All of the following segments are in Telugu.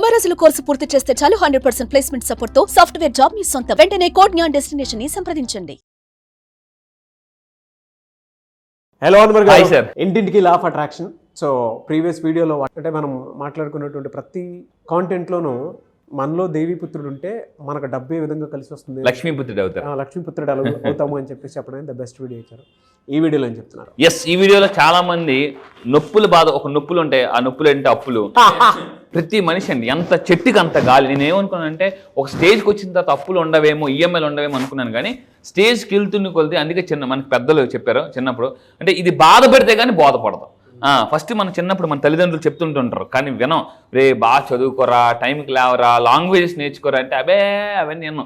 90 రోజుల కోర్సు పూర్తి చేస్తే చాలు 100% ప్లేస్మెంట్ సపోర్ట్ తో సాఫ్ట్వేర్ జాబ్ మీ సొంతం. వెంటనే కోడ్ జ్ఞాన్ డెస్టినేషన్ ని సంప్రదించండి. హలో అన్వర్ గారు, సార్. ఇంటింటికి law of attraction. So previous వీడియోలో అంటే మనం మాట్లాడుకున్నటువంటి ప్రతి కాంటెంట్లోనూ మనలో దేవీపుత్రుడు ఉంటే మనకు డబ్బు ఏ విధంగా కలిసి వస్తుంది, లక్ష్మీపుత్రుడు అవుతారు. లక్ష్మీపుత్రుడు అవుతాము అని చెప్పేసి చెప్పడం ద బెస్ట్ వీడియో ఇచ్చారు. ఈ వీడియోలో ఏం చెప్తున్నారు? ఎస్, ఈ వీడియోలో చాలా మంది నొప్పులు బాధ, ఒక నొప్పులు ఉంటాయి, ఆ నొప్పులు అంటే అప్పులు. ప్రతి మనిషి అండి, ఎంత చెట్టుకి అంత గాలి. నేను ఏమనుకున్నానంటే ఒక స్టేజ్కి వచ్చిన తర్వాత అప్పులు ఉండవేమో, ఈఎంఐలు ఉండవేమో అనుకున్నాను. కానీ స్టేజ్కి వెళ్తున్న కొలితే, అందుకే మనకి పెద్దలు చెప్పారు చిన్నప్పుడు, అంటే ఇది బాధపడితే కానీ బోధపడదు. ఫస్ట్ మన చిన్నప్పుడు మన తల్లిదండ్రులు చెప్తుంటుంటారు, కానీ వినం. రే బాగా చదువుకోరా, టైంకి లేవరా, లాంగ్వేజెస్ నేర్చుకోరా అంటే అవన్నీ నేను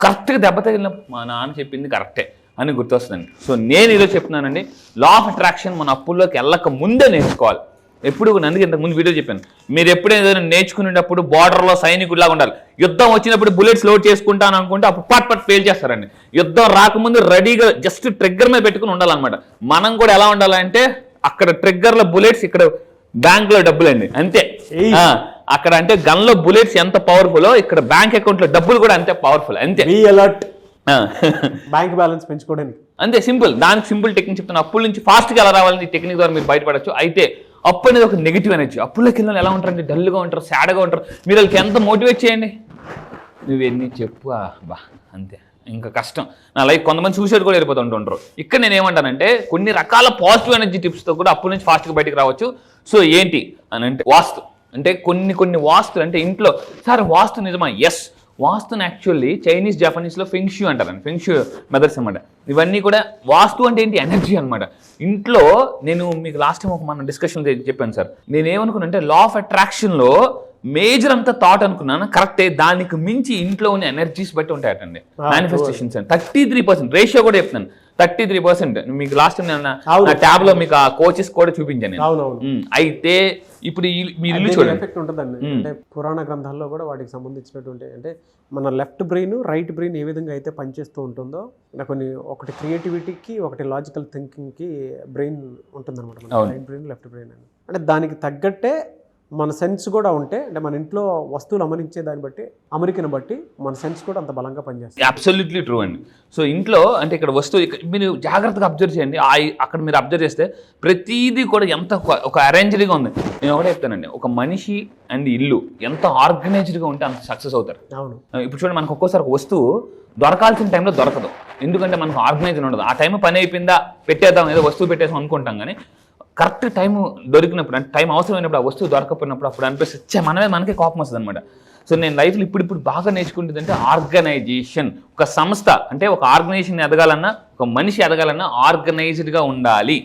కరెక్ట్గా దెబ్బ తగిలిన మా నాన్న చెప్పింది కరెక్టే అని గుర్తొస్తుందండి. సో నేను ఈరోజు చెప్తున్నానండి, లా ఆఫ్ అట్రాక్షన్ మన అప్పుల్లోకి వెళ్ళక ముందే నేర్చుకోవాలి. ఎప్పుడు అందుకే ఇంతకు ముందు వీడియో చెప్పాను, మీరు ఎప్పుడైనా నేర్చుకునేటప్పుడు బార్డర్లో సైనికుడిలాగా ఉండాలి. యుద్ధం వచ్చినప్పుడు బుల్లెట్స్ లోడ్ చేసుకుంటాను అనుకుంటే అప్పుడు పట్ ఫెయిల్ చేస్తారండి. యుద్ధం రాకముందు రెడీగా జస్ట్ ట్రిగ్గర్ మీద పెట్టుకుని ఉండాలన్నమాట. మనం కూడా ఎలా ఉండాలంటే అక్కడ ట్రిగ్గర్లో బుల్లెట్స్, ఇక్కడ బ్యాంక్లో డబ్బులు అండి, అంతే. అక్కడ అంటే గన్లో బుల్లెట్స్ ఎంత పవర్ఫుల్, ఇక్కడ బ్యాంక్ అకౌంట్లో డబ్బులు కూడా అంతే పవర్ఫుల్, అంతే. బ్యాంక్ బ్యాలెన్స్ పెంచుకోవడానికి అంతే సింపుల్. దానికి సింపుల్ టెక్నిక్ చెప్తాను. అప్పుల నుంచి ఫాస్ట్గా ఎలా రావాలని ఈ టెక్నిక్ ద్వారా మీరు బయటపడచ్చు. అయితే అప్పు అనేది ఒక నెగిటివ్ ఎనర్జీ. అప్పులకి వెళ్ళిన ఎలా ఉంటారండి, డల్గా ఉంటారు, సాడ్గా ఉంటారు. మీరు వాళ్ళకి ఎంత మోటివేట్ చేయండి, నువ్వెన్ని చెప్పు బా అంతే, ఇంకా కష్టం నా లైఫ్. కొంతమంది సూసైడ్ కూడా వెళ్ళిపోతుంటారు. ఇక్కడ నేను ఏమంటానంటే కొన్ని రకాల పాజిటివ్ ఎనర్జీ టిప్స్తో కూడా అప్పు నుంచి ఫాస్ట్గా బయటకు రావచ్చు. సో ఏంటి అని అంటే వాస్తు. అంటే కొన్ని వాస్తులు అంటే ఇంట్లో, సార్ వాస్తు నిజమా? ఎస్, వాస్తుని యాక్చువల్లీ చైనీస్ జపనీస్లో ఫెంగ్షూ అంటారండి. ఫెంగ్షూ మెథడ్స్ అనమాట. ఇవన్నీ కూడా వాస్తు అంటే ఏంటి, ఎనర్జీ అనమాట. ఇంట్లో నేను మీకు లాస్ట్ టైం ఒక మన డిస్కషన్ చెప్పాను సార్. నేనేమనుకున్నానంటే లా ఆఫ్ అట్రాక్షన్లో మేజర్ అంతా థాట్ అనుకున్నాను, కరెక్టే. దానికి మించి ఇంట్లో ఉన్న ఎనర్జీస్ బట్టి ఉంటాయటండి మేనిఫెస్టేషన్స్ అని. 33% రేషియో కూడా చెప్తాను. 33% మీకు లాస్ట్ టైం నా ట్యాబ్ లో మీకు ఆ కోచెస్ కూడా చూపించాను. అయితే ఇప్పుడు మీరు ఇల్లు చూడండి, ఎఫెక్ట్ ఉంటుందండి. అంటే పురాణ గ్రంథాల్లో కూడా వాటికి సంబంధించినటువంటి, అంటే మన లెఫ్ట్ బ్రెయిన్ రైట్ బ్రెయిన్ ఏ విధంగా అయితే పనిచేస్తూ ఉంటుందో, ఒకటి క్రియేటివిటీకి, ఒకటి లాజికల్ థింకింగ్కి బ్రెయిన్ ఉంటుంది అనమాట. రైట్ బ్రెయిన్, లెఫ్ట్ బ్రెయిన్ అని. అంటే దానికి తగ్గట్టే మన సెన్స్ కూడా ఉంటే, అంటే మన ఇంట్లో వస్తువులు అమరించే దాన్ని బట్టి, అమెరికను బట్టి మన సెన్స్ కూడా అంత బలంగా పనిచేస్తుంది. అబ్సల్యూట్లీ ట్రూ అండి. సో ఇంట్లో అంటే ఇక్కడ వస్తువు మీరు జాగ్రత్తగా అబ్జర్వ్ చేయండి. అక్కడ మీరు అబ్జర్వ్ చేస్తే ప్రతిదీ కూడా ఎంత ఒక అరేంజ్డ్గా ఉంది. నేను ఒకటే చెప్తానండి, ఒక మనిషి అండ్ ఇల్లు ఎంత ఆర్గనైజ్డ్గా ఉంటే అంత సక్సెస్ అవుతారు. అవును. ఇప్పుడు చూడండి, మనకు ఒక్కోసారి ఒక వస్తువు దొరకాల్సిన టైంలో దొరకదు. ఎందుకంటే మనకు ఆర్గనైజ్ ఉండదు. ఆ టైం పని అయిపోయిందా, పెట్టేద్దాం, ఏదో వస్తువు పెట్టేసాం అనుకుంటాం. కానీ కరెక్ట్ టైం దొరికినప్పుడు, అంటే టైం అవసరమైనప్పుడు ఆ వస్తువు దొరకపోయినప్పుడు అప్పుడు అనిపిస్తే మనకే కోపం వస్తుంది అనమాట. సో నేను లైఫ్లో ఇప్పుడు బాగా నేర్చుకుంటుంది అంటే ఆర్గనైజేషన్. ఒక సంస్థ అంటే ఒక ఆర్గనైజేషన్ ఎదగాలన్నా, ఒక మనిషి ఎదగాలన్నా ఆర్గనైజ్డ్గా ఉండాలి.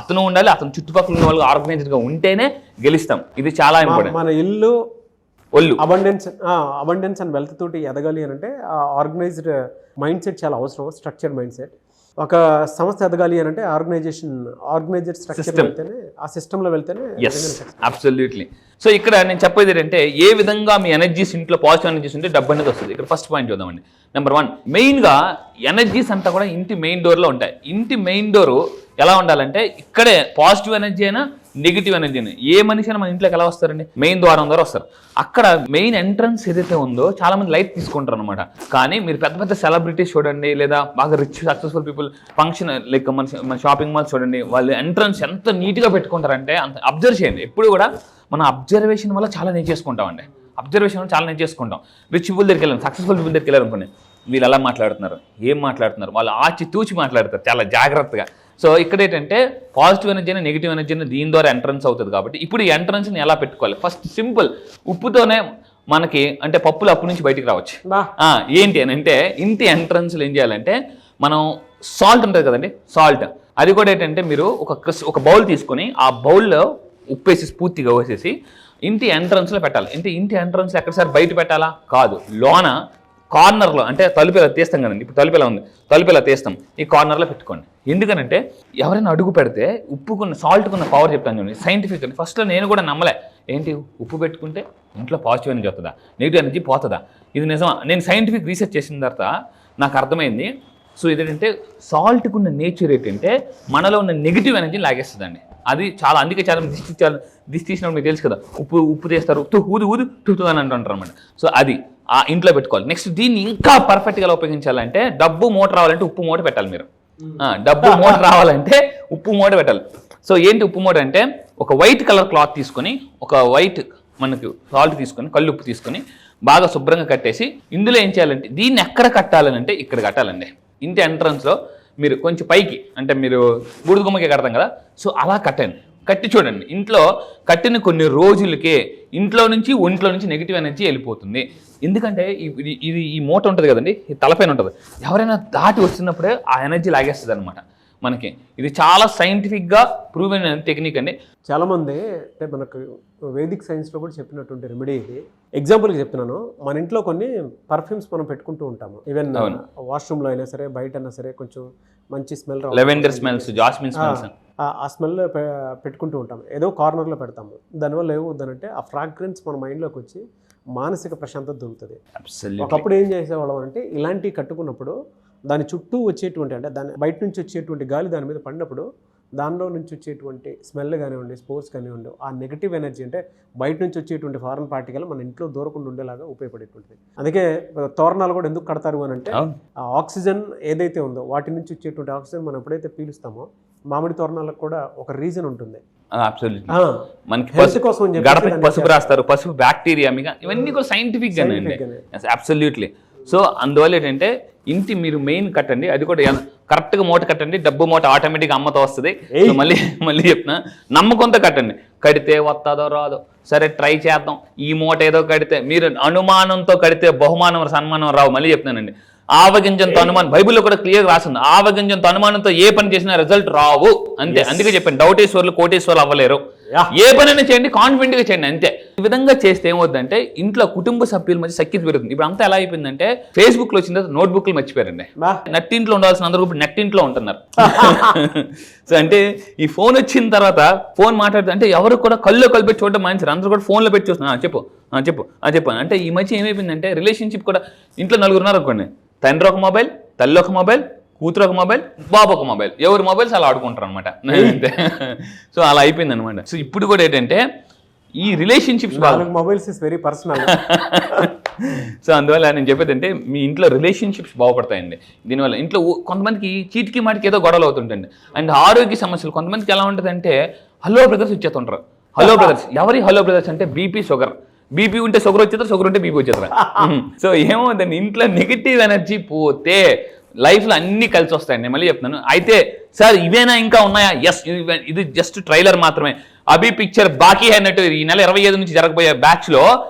అతను ఉండాలి, అతను చుట్టుపక్కల ఉన్న వాళ్ళు ఆర్గనైజ్డ్గా ఉంటేనే గెలుస్తాం. ఇది చాలా ఇంపార్టెంట్. మన ఇల్లు అబండెన్స్ అండ్ వెల్త్ తోటి ఎదగాలి అని అంటే ఆర్గనైజ్డ్ మైండ్ సెట్ చాలా అవసరం. Structure mind set. ఒక సంస్థ ఎదగాలి అని అంటే ఆర్గనైజ్డ్ స్ట్రక్చర్ వెళ్తేనే, ఆ సిస్టంలో వెళ్తేనే. అబ్సల్యూట్లీ. సో ఇక్కడ నేను చెప్పేది ఏంటంటే, ఏ విధంగా మీ ఎనర్జీస్ ఇంట్లో పాజిటివ్ ఎనర్జీస్ ఉంటే డబ్బు అనేది వస్తుంది. ఇక్కడ ఫస్ట్ పాయింట్ చూద్దామండి. నెంబర్ 1, మెయిన్గా ఎనర్జీస్ అంతా కూడా ఇంటి మెయిన్ డోర్లో ఉంటాయి. ఇంటి మెయిన్ డోరు ఎలా ఉండాలంటే, ఇక్కడే పాజిటివ్ ఎనర్జీ అయినా నెగిటివ్ ఎనర్జీ అయినా, ఏ మనిషి అయినా మన ఇంట్లోకి ఎలా వస్తారండి, మెయిన్ ద్వారం ద్వారా వస్తారు. అక్కడ మెయిన్ ఎంట్రన్స్ ఏదైతే ఉందో చాలా మంది లైట్ తీసుకుంటారు అనమాట. కానీ మీరు పెద్ద సెలబ్రిటీస్ చూడండి, లేదా బాగా rich successful people function like మన షాపింగ్ మాల్స్ చూడండి, వాళ్ళు ఎంట్రన్స్ ఎంత నీట్గా పెట్టుకుంటారంటే అంత అబ్జర్వ్ చేయండి. ఎప్పుడు కూడా మన అబ్జర్వేషన్ వల్ల చాలా నేర్చేసుకుంటామండి. అబ్జర్వేషన్ వల్ల చాలా నేర్చేసుకుంటాం. రిచ్ పీపుల్ దగ్గరికి వెళ్ళాను, సక్సెస్ఫుల్ పీపుల్ దగ్గరికి వెళ్ళారు అనుకోండి, వీళ్ళు ఎలా మాట్లాడుతున్నారు, ఏం మాట్లాడుతున్నారు, వాళ్ళు ఆచి తూచి మాట్లాడతారు చాలా జాగ్రత్తగా. సో ఇక్కడ ఏంటంటే పాజిటివ్ ఎనర్జీ అయినా నెగిటివ్ ఎనర్జీ అయినా దీని ద్వారా ఎంట్రన్స్ అవుతుంది. కాబట్టి ఇప్పుడు ఈ ఎంట్రన్స్ని ఎలా పెట్టుకోవాలి? ఫస్ట్ సింపుల్, ఉప్పుతోనే మనకి అంటే పప్పులు అప్పు నుంచి బయటికి రావచ్చు. ఏంటి అని అంటే, ఇంటి ఎంట్రన్స్లో ఏం చేయాలంటే, మనం సాల్ట్ ఉంటుంది కదండి, సాల్ట్, అది కూడా ఏంటంటే మీరు ఒక బౌల్ తీసుకొని ఆ బౌల్లో ఉప్పేసి పూర్తిగా వేసేసి ఇంటి ఎంట్రన్స్లో పెట్టాలి. ఇంటి ఎంట్రన్స్లో ఎక్కడసారి బయట పెట్టాలా? కాదు, లోన కార్నర్లో, అంటే తలుపు ఇలా తీస్తాం కదండి, ఇప్పుడు తలుపు ఇలా ఉంది, తలుపు ఇలా తీస్తాం, ఈ కార్నర్లో పెట్టుకోండి. ఎందుకనంటే ఎవరైనా అడుగు పెడితే ఉప్పుకున్న సాల్ట్కున్న పవర్ చెప్తాను చూడండి, సైంటిఫిక్ అని. ఫస్ట్లో నేను కూడా నమ్మలే, ఏంటి ఉప్పు పెట్టుకుంటే ఇంట్లో పాజిటివ్ ఎనర్జీ వస్తుందా, నెగిటివ్ ఎనర్జీ పోతుందా, ఇది నిజమా? నేను సైంటిఫిక్ రీసెర్చ్ చేసిన తర్వాత నాకు అర్థమైంది. సో ఇదేంటంటే సాల్ట్కున్న నేచర్ ఏంటంటే మనలో ఉన్న నెగిటివ్ ఎనర్జీ లాగేస్తుందండి. అది చాలా, అందుకే చాలా దిష్టి తీసినప్పుడు మీకు తెలుసు కదా, ఉప్పు తీస్తారు, ఊదు అని అంటుంటారు అనమాట. సో అది ఆ ఇంట్లో పెట్టుకోవాలి. నెక్స్ట్ దీన్ని ఇంకా పర్ఫెక్ట్గా ఉపయోగించాలంటే డబ్బు మూట రావాలంటే ఉప్పు మూట పెట్టాలి మీరు. డబ్బు మూట రావాలంటే ఉప్పు మూట పెట్టాలి. సో ఏంటి ఉప్పు మూట అంటే, ఒక వైట్ కలర్ క్లాత్ తీసుకొని, ఒక వైట్ మనకు సాల్ట్ తీసుకొని, కల్లుప్పు తీసుకొని బాగా శుభ్రంగా కట్టేసి, ఇందులో ఏం చేయాలంటే దీన్ని ఎక్కడ కట్టాలని అంటే ఇక్కడ కట్టాలండి. ఇంటి ఎంట్రన్స్లో మీరు కొంచెం పైకి, అంటే మీరు బూడిద గుమ్మకి కడతాం కదా, సో అలా కట్టండి. కట్టి చూడండి. ఇంట్లో కట్టిన కొన్ని రోజులకే ఇంట్లో నుంచి ఒంట్లో నుంచి నెగిటివ్ ఎనర్జీ వెళ్ళిపోతుంది. ఎందుకంటే ఇది ఈ మూట ఉంటుంది కదండి, ఈ తలపైన ఉంటుంది, ఎవరైనా దాటి వస్తున్నప్పుడే ఆ ఎనర్జీ లాగేస్తుంది అనమాట మనకి. ఇది చాలా సైంటిఫిక్గా ప్రూవ్ అయిన టెక్నిక్ అండి. చాలామంది అంటే మనకు వేదిక్ సైన్స్లో కూడా చెప్పినటువంటి రెమెడీ ఇది. ఎగ్జాంపుల్కి చెప్తున్నాను, మన ఇంట్లో కొన్ని పర్ఫ్యూమ్స్ మనం పెట్టుకుంటూ ఉంటాము. ఈవెన్ వాష్రూమ్లో అయినా సరే, బయట అయినా సరే, కొంచెం మంచి smell, lavender smells, jasmine smells, ఆ స్మెల్ పెట్టుకుంటూ ఉంటాం. ఏదో కార్నర్లో పెడతాము. దానివల్ల ఏమవుతుందంటే ఆ ఫ్రాగ్రెన్స్ మన మైండ్లోకి వచ్చి మానసిక ప్రశాంతత దొరుకుతుంది. ఒకప్పుడు ఏం చేసేవాళ్ళం అంటే, ఇలాంటివి కట్టుకున్నప్పుడు దాని చుట్టూ వచ్చేటువంటి, అంటే దాని బయట నుంచి వచ్చేటువంటి గాలి దాని మీద పడినప్పుడు దానిలో నుంచి వచ్చేటువంటి స్మెల్ కానివ్వండి, స్పోర్స్ కానివ్వండి, ఆ నెగిటివ్ ఎనర్జీ అంటే బయట నుంచి వచ్చేటువంటి ఫారెన్ పార్టికల్ మన ఇంట్లో దూరకుండా ఉండేలాగా ఉపయోగపడేటువంటిది. అందుకే తోరణాలు కూడా ఎందుకు కడతారు అని అంటే, ఆ ఆక్సిజన్ ఏదైతే ఉందో వాటి నుంచి వచ్చేటువంటి ఆక్సిజన్ మనం ఎప్పుడైతే పీలుస్తామో, మామిడి తోరణాలకు కూడా ఒక రీజన్ ఉంటుంది. మనకి పసుపు రాస్తారు, పసుపు బ్యాక్టీరియా, ఇవన్నీ కూడా సైంటిఫిక్ గానే అండి. అబ్సల్యూట్లీ. సో అందువల్ల ఏంటంటే ఇంటి మీరు మెయిన్ కట్టండి, అది కూడా కరెక్ట్గా మూట కట్టండి. డబ్బు మూట ఆటోమేటిక్గా అమ్మతో వస్తుంది. మళ్ళీ చెప్తున్నా, నమ్మకంతో కట్టండి. కడితే వస్తుందో రాదో, సరే ట్రై చేద్దాం, ఈ మూట ఏదో కడితే, మీరు అనుమానంతో కడితే బహుమానం సన్మానం రావు. మళ్ళీ చెప్తున్నానండి, ఆవగింజంతో అనుమానం, బైబిల్లో కూడా క్లియర్ రాసింది, ఆవగింజంతో అనుమానంతో ఏ పని చేసినా రిజల్ట్ రావు అంతే. అందుకే చెప్పాను, డౌటేశ్వర్లు కోటేశ్వర్లు అవ్వలేరు. ఏ పనైనా చేయండి, కాన్ఫిడెంట్ గా చేయండి అంతే. ఈ విధంగా చేస్తే ఏమవుతుందంటే ఇంట్లో కుటుంబ సభ్యుల మధ్య సఖ్యత పెరుగుతుంది. ఇప్పుడు అంతా ఎలా అయిపోయిందంటే, ఫేస్బుక్ లో వచ్చిన తర్వాత నోట్బుక్లు మర్చిపోయారండి. నట్టింట్లో ఉండాల్సిన అందరూ ఇప్పుడు నెట్టింట్లో ఉంటున్నారు. సో అంటే ఈ ఫోన్ వచ్చిన తర్వాత ఫోన్ మాట్లాడుతూ అంటే ఎవరు కూడా కళ్ళు పెట్టి చూడడం మంచిది, అందరూ కూడా ఫోన్లో పెట్టి చూస్తున్నారు. చెప్పు అంటే ఈ మధ్య ఏమైపోయిందంటే, రిలేషన్షిప్ కూడా ఇంట్లో నలుగురు ఉన్నారు అనుకోండి, తండ్రి ఒక మొబైల్, తల్లి ఒక మొబైల్, కూతురు ఒక మొబైల్, బాబు ఒక మొబైల్, ఎవరి మొబైల్స్ అలా ఆడుకుంటారు అనమాట. సో అలా అయిపోయింది అనమాట. సో ఇప్పుడు కూడా ఏంటంటే ఈ relationships mobiles is very personal. So అందువల్ల నేను చెప్పేది అంటే, మీ ఇంట్లో రిలేషన్షిప్స్ బాగుపడతాయండి దీనివల్ల. ఇంట్లో కొంతమందికి చీటికి మాటికి ఏదో గొడవలు అవుతుంటండి. అండ్ ఆరోగ్య సమస్యలు కొంతమందికి ఎలా ఉంటుందంటే, హలో బ్రదర్స్ ఇచ్చేస్తుంటారు. హలో బ్రదర్స్, ఎవరి హలో బ్రదర్స్ అంటే బీపీ, షుగర్. బీపీ ఉంటే షుగర్ వచ్చేస్తారు, షుగర్ ఉంటే బీపీ వచ్చేస్తారు. సో ఏమవుతుంది, ఇంట్లో నెగిటివ్ ఎనర్జీ పోతే లైఫ్లో అన్నీ కలిసి వస్తాయండి. మళ్ళీ చెప్తున్నాను. అయితే సార్ ఇవేనా ఇంకా ఉన్నాయా? ఎస్, ఇది జస్ట్ ట్రైలర్ మాత్రమే. అభి పిక్చర్ బాకీ అన్నట్టు ఈ నెల 25 నుంచి జరగబోయే బ్యాచ్లో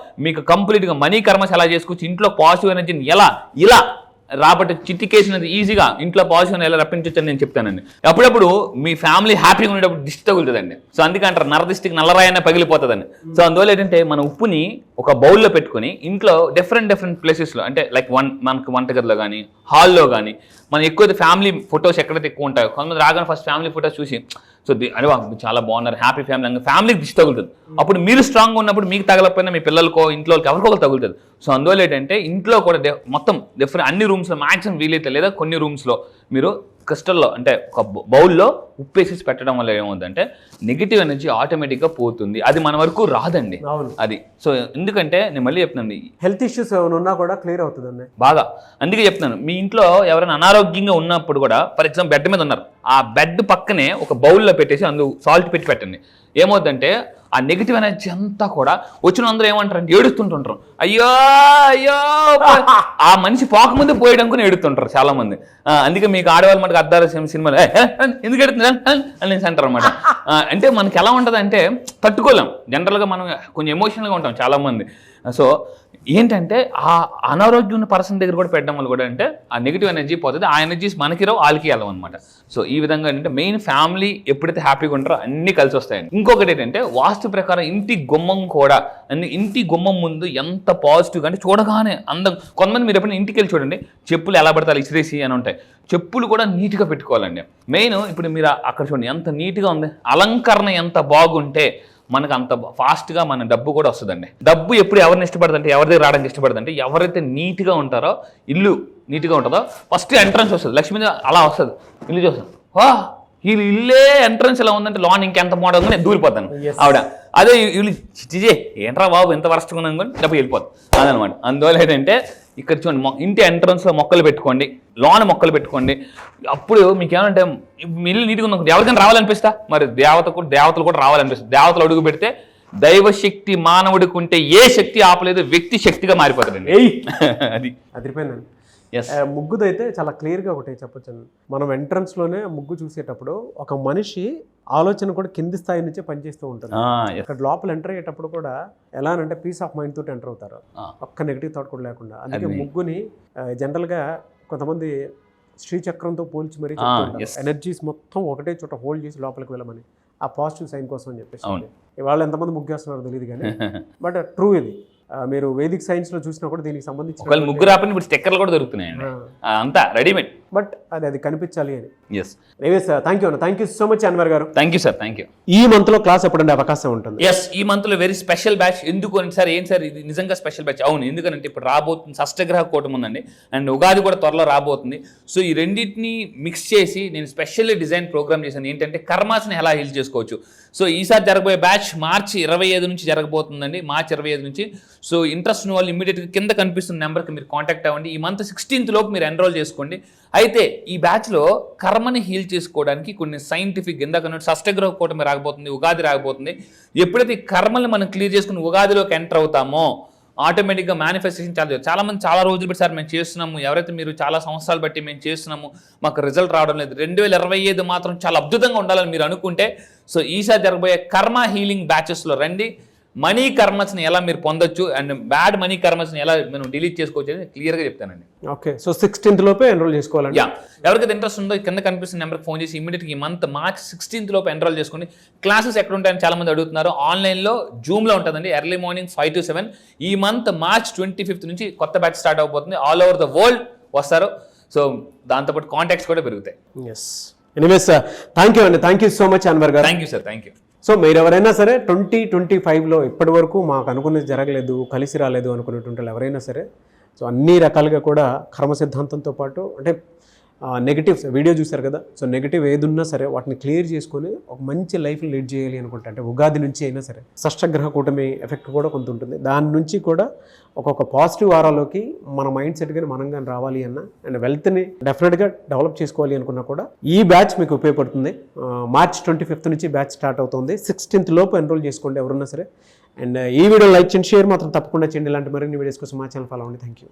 మీకు కంప్లీట్గా మనీ కర్మస్ ఎలా చేసుకోవచ్చు, ఇంట్లో పాజిటివ్ ఎనర్జీని ఇలా రాబట్టి చిట్టికేసినది ఈజీగా ఇంట్లో పాజిటివ్ ఎలా రప్పించవచ్చు అని నేను చెప్తానండి. అప్పుడప్పుడు మీ ఫ్యామిలీ హ్యాపీగా ఉండేటప్పుడు దిష్టి తగులుతుందండి. సో అందుకే అంటారు, నరదిష్టికి నల్లరాయన పగిలిపోతుందండి. సో అందువల్ల ఏంటంటే, మన ఉప్పుని ఒక బౌల్లో పెట్టుకుని ఇంట్లో డిఫరెంట్ ప్లేసెస్లో, అంటే లైక్ మనకు వంటగదిలో కానీ, హాల్లో కానీ, మనం ఎక్కువ ఫ్యామిలీ ఫొటోస్ ఎక్కడైతే ఎక్కువ ఉంటాయో, కొంతమంది రాగానే ఫస్ట్ ఫ్యామిలీ ఫొటోస్ చూసి, సో అరే చాలా బాగున్నారు, హ్యాపీ ఫ్యామిలీకి దిష్టి తగులుతుంది. అప్పుడు మీరు స్ట్రాంగ్గా ఉన్నప్పుడు మీకు తగలకపోయినా మీ పిల్లలకో ఇంట్లో ఎవరికో తగులుతుంది. సో అందువల్ల ఏంటంటే ఇంట్లో కూడా మొత్తం డిఫరెంట్ అన్ని రూమ్స్లో మ్యాక్సిమం వీలైతే, లేదా కొన్ని రూమ్స్లో మీరు క్రిస్టల్లో, అంటే ఒక బౌల్లో ఉప్పు వేసేసి పెట్టడం వల్ల ఏమవుతుందంటే నెగిటివ్ ఎనర్జీ ఆటోమేటిక్గా పోతుంది. అది మన వరకు రాదండి అది. సో ఎందుకంటే నేను మళ్ళీ చెప్తున్నాను, హెల్త్ ఇష్యూస్ ఏమైనా ఉన్నా కూడా క్లియర్ అవుతుందండి బాగా. అందుకే చెప్తున్నాను, మీ ఇంట్లో ఎవరైనా అనారోగ్యంగా ఉన్నప్పుడు కూడా, ఫర్ ఎగ్జాంపుల్ బెడ్ మీద ఉన్నారు, ఆ బెడ్ పక్కనే ఒక బౌల్లో పెట్టేసి అందులో సాల్ట్ పెట్టి పెట్టండి. ఏమవుతుందంటే ఆ నెగిటివ్ ఎనర్జీ అంతా కూడా వచ్చిన అందరూ ఏమంటారంటే ఏడుస్తుంటుంటారు, అయ్యో ఆ మనిషి పోకముందే పోయడం కూడా ఏడుతుంటారు చాలా మంది. అందుకే మీకు ఆడవాళ్ళు మనకు అద్దాల సినిమాలు ఎందుకు ఎడుతున్నారు అనేసి అంటారు అనమాట. అంటే మనకి ఎలా ఉంటుంది అంటే తట్టుకోలేం, జనరల్గా మనం కొంచెం ఎమోషనల్గా ఉంటాం చాలా మంది. సో ఏంటంటే ఆ అనారోగ్యం ఉన్న పర్సన్ దగ్గర కూడా పెట్టడం వల్ల కూడా అంటే ఆ నెగిటివ్ ఎనర్జీ పోతుంది, ఆ ఎనర్జీస్ మనకి రావు, వాళ్ళకి వెళ్ళం అనమాట. సో ఈ విధంగా ఏంటంటే మెయిన్ ఫ్యామిలీ ఎప్పుడైతే హ్యాపీగా ఉంటారో అన్నీ కలిసి వస్తాయండి. ఇంకొకటి ఏంటంటే వాస్తు ప్రకారం ఇంటి గుమ్మం కూడా, ఇంటి గుమ్మం ముందు ఎంత పాజిటివ్గా అంటే చూడగానే అందం. కొంతమంది మీరు ఎప్పుడైనా ఇంటికి వెళ్ళి చూడండి, చెప్పులు ఎలా పడతారు ఇసిరేసి అని ఉంటాయి, చెప్పులు కూడా నీట్గా పెట్టుకోవాలండి. మెయిన్ ఇప్పుడు మీరు అక్కడ చూడండి ఎంత నీట్గా ఉంది, అలంకరణ ఎంత బాగుంటే మనకు అంత ఫాస్ట్గా మన డబ్బు కూడా వస్తుందండి. డబ్బు ఎప్పుడు ఎవరిని ఇష్టపడదంటే, ఎవరి దగ్గర రావడానికి ఇష్టపడదంటే ఎవరైతే నీట్గా ఉంటారో, ఇల్లు నీట్గా ఉంటుందో ఫస్ట్ ఎంట్రన్స్ వస్తుంది, లక్ష్మీదేవి అలా వస్తుంది, ఇల్లు చూస్తుంది, వీళ్ళు ఇల్లే ఎంట్రన్స్ ఇలా ఉందంటే లోన్ ఇంకెంత మోడల్ ఉందో నేను దూరిపోతాను ఆవిడ. అదే వీళ్ళు చిటిజే ఏంట్రా బాబు ఎంత వరస్ట్గా ఉన్నాను కానీ డబ్బు వెళ్ళిపోతాం అదనమాట. అందువల్ల ఏంటంటే ఇక్కడ చూడండి ఇంటి ఎంట్రన్స్లో మొక్కలు పెట్టుకోండి, లోన్ మొక్కలు పెట్టుకోండి. అప్పుడు మీకు ఏమంటే మీ ఇల్లు నీట్గా ఉంది, ఎవరికైనా రావాలనిపిస్తా, మరి దేవతలు కూడా రావాలనిపిస్తుంది. దేవతలు అడుగు పెడితే దైవశక్తి మానవుడికి ఉంటే ఏ శక్తి ఆపలేదు, వ్యక్తి శక్తిగా మారిపోతుందండి. అది అదిరిపోయిందండి. ముగ్గుదైతే చాలా క్లియర్గా ఒకటి చెప్పొచ్చు. మనం ఎంట్రన్స్లోనే ముగ్గు చూసేటప్పుడు ఒక మనిషి ఆలోచన కూడా కింది స్థాయి నుంచే పనిచేస్తూ ఉంటుంది. అక్కడ లోపల ఎంటర్ అయ్యేటప్పుడు కూడా ఎలా అంటే పీస్ ఆఫ్ మైండ్ తోటి ఎంటర్ అవుతారు, ఒక్క నెగిటివ్ థాట్ కూడా లేకుండా. అందుకే ముగ్గుని జనరల్గా కొంతమంది శ్రీచక్రంతో పోల్చి మరీ చెప్తుంటారు, ఎనర్జీస్ మొత్తం ఒకటే చోట హోల్డ్ చేసి లోపలికి వెళ్ళమని, ఆ పాజిటివ్ సైన్ కోసం అని చెప్పేసి. ఇవాళ ఎంతమంది ముగ్గేస్తున్నారో తెలియదు కానీ బట్ ట్రూ ఇది. మీరు వేదిక్ సైన్స్ లో చూసినా కూడా దీనికి సంబంధించి ముగ్గురు ఆపని ఇప్పుడు స్టిక్కర్లు కూడా దొరుకుతున్నాయండి, అంతా రెడీమేడ్. బట్ అది కనిపించాలి అని. Yes thank you so much Anwar garu. Thank you sir, thank you. ఈ మంత్ లో క్లాస్ ఎప్పుడంటే అవకాశం ఉంటుంది? ఎస్, ఈ మంత్ లో వెరీ స్పెషల్ బ్యాచ్. ఎందుకు అని సార్, ఏం సార్ ఇది నిజంగా స్పెషల్ బ్యాచ్? అవును, ఎందుకంటే ఇప్పుడు రాబోతుంది షష్టగ్రహ కూటమి ఉందండి, అండ్ ఉగాది కూడా త్వరలో రాబోతుంది. సో ఈ రెండింటిని మిక్స్ చేసి నేను స్పెషల్లీ డిజైన్ ప్రోగ్రామ్ చేశాను. ఏంటంటే కర్మాస్ని ఎలా హీల్ చేసుకోవచ్చు. సో ఈసారి జరగబోయే బ్యాచ్ మార్చి 25 నుంచి జరగబోతుందండి, మార్చి 25 నుంచి. సో ఇంట్రెస్ట్ ఉన్న వాళ్ళు ఇమీడియట్గా కింద కనిపిస్తున్న నెంబర్కి మీరు కాంటాక్ట్ అవ్వండి. ఈ మంత్ 16th లోపు మీరు ఎన్రోల్ చేసుకోండి. అయితే ఈ బ్యాచ్లో కర్మని హీల్ చేసుకోవడానికి కొన్ని సైంటిఫిక్, ఇందాక షష్టగ్రహ కూటమి రాకపోతుంది, ఉగాది రాకపోతుంది. ఎప్పుడైతే ఈ కర్మల్ని మనం క్లియర్ చేసుకుని ఉగాదిలోకి ఎంటర్ అవుతామో ఆటోమేటిక్గా మేనిఫెస్టేషన్ చాలా మంది చాలా రోజులు బట్టి సార్ మేము చేస్తున్నాము, ఎవరైతే మీరు చాలా సంవత్సరాలు బట్టి మేము చేస్తున్నాము మాకు రిజల్ట్ రావడం లేదు, 2025 మాత్రం చాలా అద్భుతంగా ఉండాలని మీరు అనుకుంటే సో ఈసారి జరగబోయే కర్మ హీలింగ్ బ్యాచెస్లో రండి. మనీ కర్మస్ని ఎలా మీరు పొందొచ్చు అండ్ బ్యాడ్ మనీ కర్మస్ని ఎలా మనం డిలీట్ చేసుకోవచ్చు అని క్లియర్గా చెప్తానండి. ఓకే, సో 16th లోపే ఎన్రోల్ చేసుకోవాలండి. ఎవరికైతే ఇంట్రెస్ట్ ఉందో కింద కనిపిస్తున్న నెంబర్కి ఫోన్ చేసి ఇమీడియట్గా ఈ మంత్ మార్చ్ 16th లోపు ఎన్రోల్ చేసుకోండి. క్లాసెస్ ఎక్కడ ఉంటాయని చాలా మంది అడుగుతున్నారు. ఆన్లైన్లో జూమ్లో ఉంటుందండి, ఎర్లీ మార్నింగ్ 5 to 7. ఈ మంత్ మార్చ్ 25th నుంచి కొత్త బ్యాచ్ స్టార్ట్ అవబోతుంది. ఆల్ ఓవర్ ద వరల్డ్ వస్తారు. సో దాంతోపాటు కాంటాక్ట్స్ కూడా పెరుగుతాయి. ఎస్, ఎనీవేస్ థ్యాంక్ యూ అండి. Thank you so much Anwar garu. Thank you sir, thank you. So మీరు ఎవరైనా సరే 2025లో ఇప్పటి వరకు మాకు అనుకున్నది జరగలేదు, కలిసి రాలేదు అనుకునేటువంటి ఎవరైనా సరే, సో అన్ని రకాలుగా కూడా కర్మ సిద్ధాంతంతో పాటు అంటే నెగిటివ్స్ వీడియో చూశారు కదా, సో నెగిటివ్ ఏది ఉన్నా సరే వాటిని క్లియర్ చేసుకొని ఒక మంచి లైఫ్ని లీడ్ చేయాలి అనుకుంటా. అంటే ఉగాది నుంచి అయినా సరే షష్టగ్రహ కూటమి ఎఫెక్ట్ కూడా కొంత ఉంటుంది. దాని నుంచి కూడా ఒక్కొక్క పాజిటివ్ వారాలోకి మన మైండ్ సెట్ కానీ మనం కానీ రావాలి అన్న అండ్ వెల్త్ని డెఫినెట్గా డెవలప్ చేసుకోవాలి అనుకున్నా కూడా ఈ బ్యాచ్ మీకు ఉపయోగపడుతుంది. మార్చ్ 25th నుంచి బ్యాచ్ స్టార్ట్ అవుతుంది. 16th లోపు ఎన్రోల్ చేసుకోండి ఎవరున్నా సరే. అండ్ ఈ వీడియో లైక్ చేయండి, షేర్ మాత్రం తప్పకుండా చేయండి. ఇలాంటి మరిన్ని వీడియోస్ కోసం మా ఛానల్ ఫాలో అవ్వండి. Thank you.